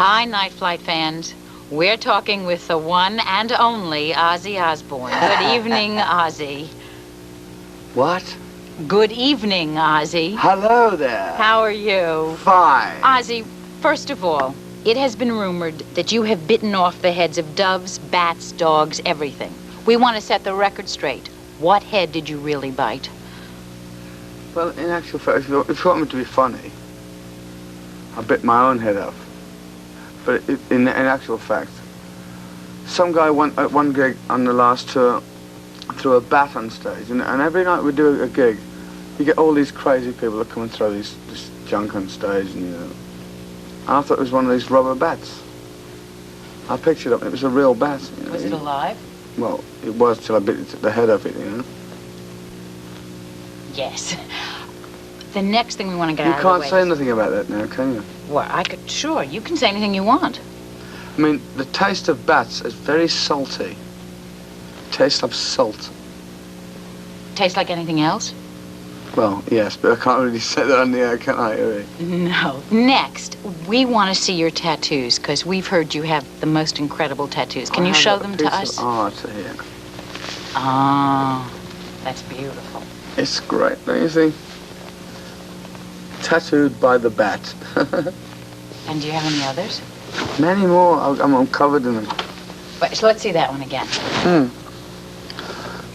Hi, Night Flight fans. We're talking with the one and only Ozzy Osbourne. Good evening, Ozzy. What? Good evening, Ozzy. Hello there. How are you? Fine. Ozzy, first of all, it has been rumored that you have bitten off the heads of doves, bats, dogs, everything. We want to set the record straight. What head did you really bite? Well, in actual fact, if you want me to be funny, I bit my own head off. But in actual fact, some guy went at one gig on the last tour, threw a bat on stage, and every night we do a gig, you get all these crazy people that come and throw this junk on stage, and I thought it was one of these rubber bats. I picked it up, and it was a real bat. Was it alive? Well, it was till I bit the head off it, Yes. The next thing we want to get out of the way... You can't say nothing about that now, can you? Well, sure, you can say anything you want. I mean, the taste of bats is very salty. Tastes like salt. Tastes like anything else? Well, yes, but I can't really say that on the air, can I, really? No. Next, we want to see your tattoos, because we've heard you have the most incredible tattoos. Can you show them to us? Of art here. Oh, that's beautiful. It's great, don't you think? Tattooed by the bat. And do you have any others? Many more. I'm covered in them. Wait, so let's see that one again.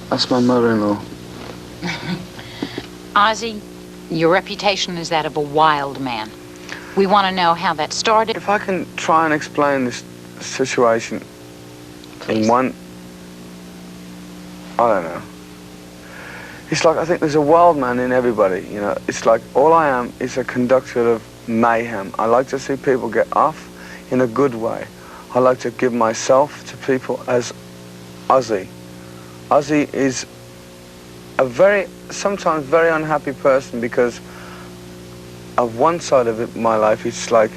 That's my mother-in-law. Ozzy, your reputation is that of a wild man. We want to know how that started. If I can try and explain this situation Please. in one... I don't know. It's like, I think there's a wild man in everybody, It's like, all I am is a conductor of mayhem. I like to see people get off in a good way. I like to give myself to people as Ozzy. Ozzy is a sometimes very unhappy person because of one side of it, my life. It's like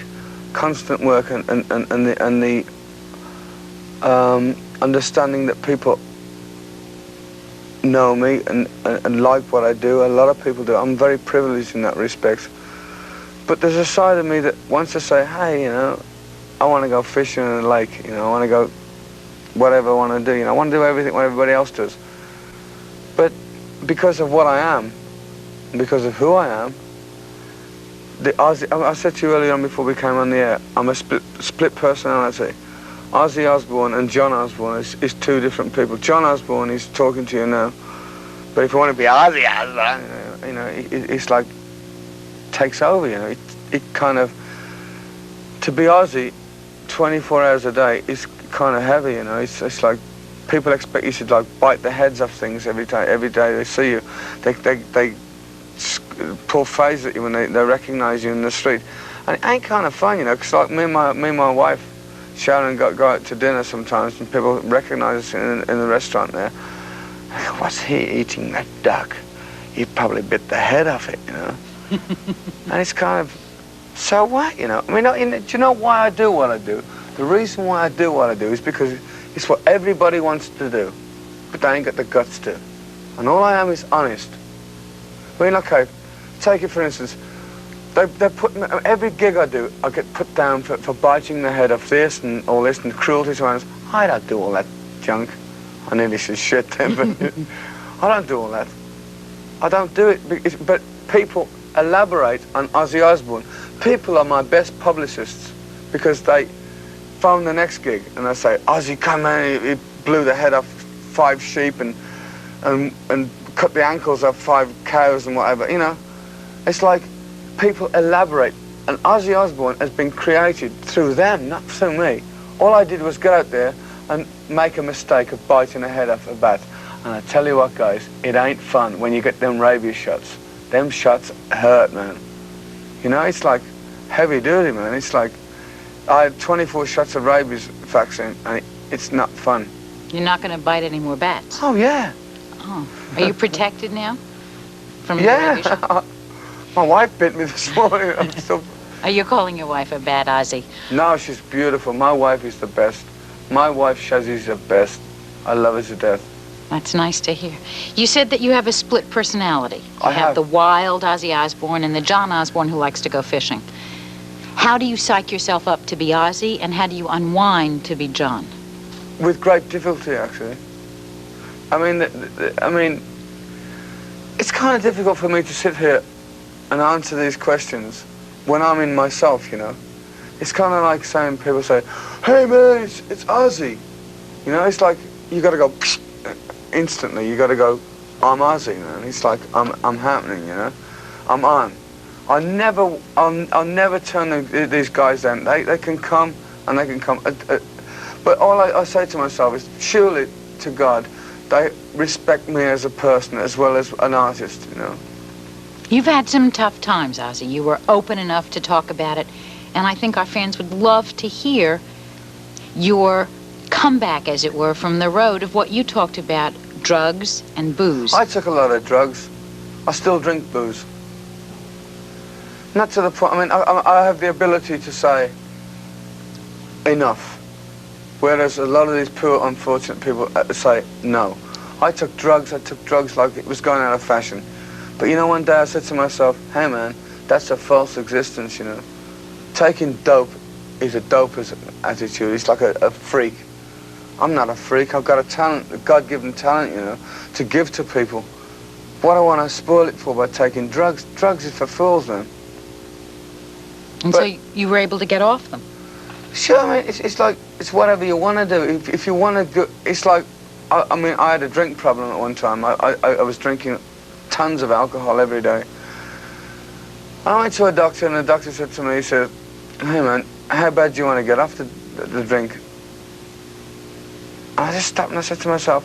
constant work and the understanding that people know me and like what I do. A lot of people do. I'm very privileged in that respect. But there's a side of me that wants to say, hey, I want to go fishing in a lake, I want to go whatever I want to do, I want to do everything what everybody else does. But because of what I am, because of who I am, I said to you earlier on before we came on the air, I'm a split personality. Ozzy Osbourne and John Osbourne is two different people. John Osbourne is talking to you now, but if you want to be Ozzy Osbourne, it's like takes over. It kind of, to be Ozzy 24 hours a day is kind of heavy. It's like people expect you to like bite the heads off things every day they see you. They pull phase at you when they recognize you in the street, and it ain't kind of fun, because like me and my wife Sharon go out to dinner sometimes, and people recognize us in the restaurant there. What's he eating, that duck? He probably bit the head off it, And it's kind of, so what, I mean, do you know why I do what I do? The reason why I do what I do is because it's what everybody wants to do, but they ain't got the guts to. And all I am is honest. I mean, okay, take it for instance. They put me, every gig I do, I get put down for biting the head off this and all this and cruelty to animals. I don't do all that junk. I nearly said shit then, but I don't do all that. I don't do it, but people elaborate on Ozzy Osbourne. People are my best publicists because they phone the next gig and they say, Ozzy, come in, he blew the head off 5 sheep and cut the ankles off 5 cows and whatever, It's like, people elaborate, and Ozzy Osbourne has been created through them, not through me. All I did was get out there and make a mistake of biting a head off a bat. And I tell you what, guys, it ain't fun when you get them rabies shots. Them shots hurt, man. It's like heavy duty, man. It's like, I had 24 shots of rabies vaccine, and it's not fun. You're not going to bite any more bats? Oh, yeah. Oh. Are you protected now? From yeah. My wife bit me this morning. Are you calling your wife a bad Ozzy? No, she's beautiful. My wife is the best. My wife, Shazzy's the best. I love her to death. That's nice to hear. You said that you have a split personality. You I have the wild Ozzy Osbourne and the John Osbourne who likes to go fishing. How do you psych yourself up to be Ozzy, and how do you unwind to be John? With great difficulty, actually. I mean, it's kind of difficult for me to sit here and answer these questions when I'm in myself, you know. It's kind of like saying, people say, hey man, it's Ozzy. You know, it's like, you got to go instantly. You got to go, I'm Ozzy, man. It's like, I'm happening, you know. I'm on. I'll never turn these guys down. They can come and they can come. But all I say to myself is, surely to God, they respect me as a person as well as an artist, you know. You've had some tough times, Ozzy. You were open enough to talk about it, and I think our fans would love to hear your comeback, as it were, from the road of what you talked about, drugs and booze. I took a lot of drugs. I still drink booze. Not to the point, I mean, I have the ability to say enough, whereas a lot of these poor, unfortunate people say no. I took drugs like it was going out of fashion. But you know, one day I said to myself, hey man, that's a false existence, you know. Taking dope is a doper's attitude. It's like a freak. I'm not a freak. I've got a talent, a God-given talent, you know, to give to people. What do I want to spoil it for by taking drugs? Drugs is for fools, man. And so you were able to get off them? Sure, I mean, it's like, it's whatever you want to do. If you want to go, it's like, I mean, I had a drink problem at one time. I was drinking tons of alcohol every day. I went to a doctor, and the doctor said to me, he said, hey man, how bad do you want to get off the drink? And I just stopped and I said to myself,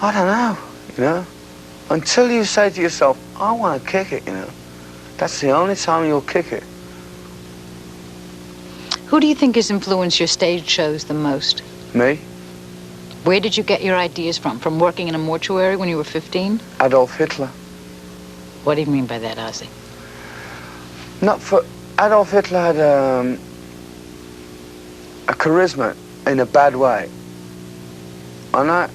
I don't know, you know. Until you say to yourself, I want to kick it, you know. That's the only time you'll kick it. Who do you think has influenced your stage shows the most? Me? Where did you get your ideas from? From working in a mortuary when you were 15? Adolf Hitler. What do you mean by that, Ozzy? Adolf Hitler had a charisma in a bad way. And I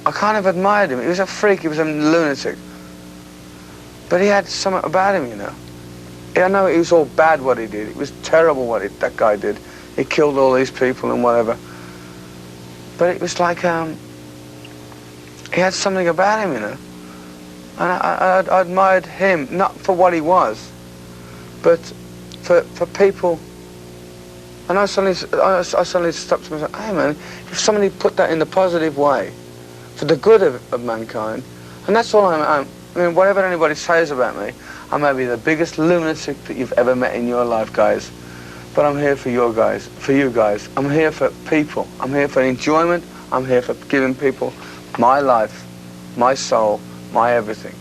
kind of admired him. He was a freak, he was a lunatic. But he had something about him, you know. I know it was all bad what he did. It was terrible what that guy did. He killed all these people and whatever. But it was like, he had something about him, you know. And I admired him, not for what he was, but for people. And I suddenly stopped to myself, hey man, if somebody put that in the positive way, for the good of mankind, and that's all I mean, whatever anybody says about me, I may be the biggest lunatic that you've ever met in your life, guys. But I'm here for you guys. I'm here for people. I'm here for enjoyment. I'm here for giving people my life, my soul, my everything.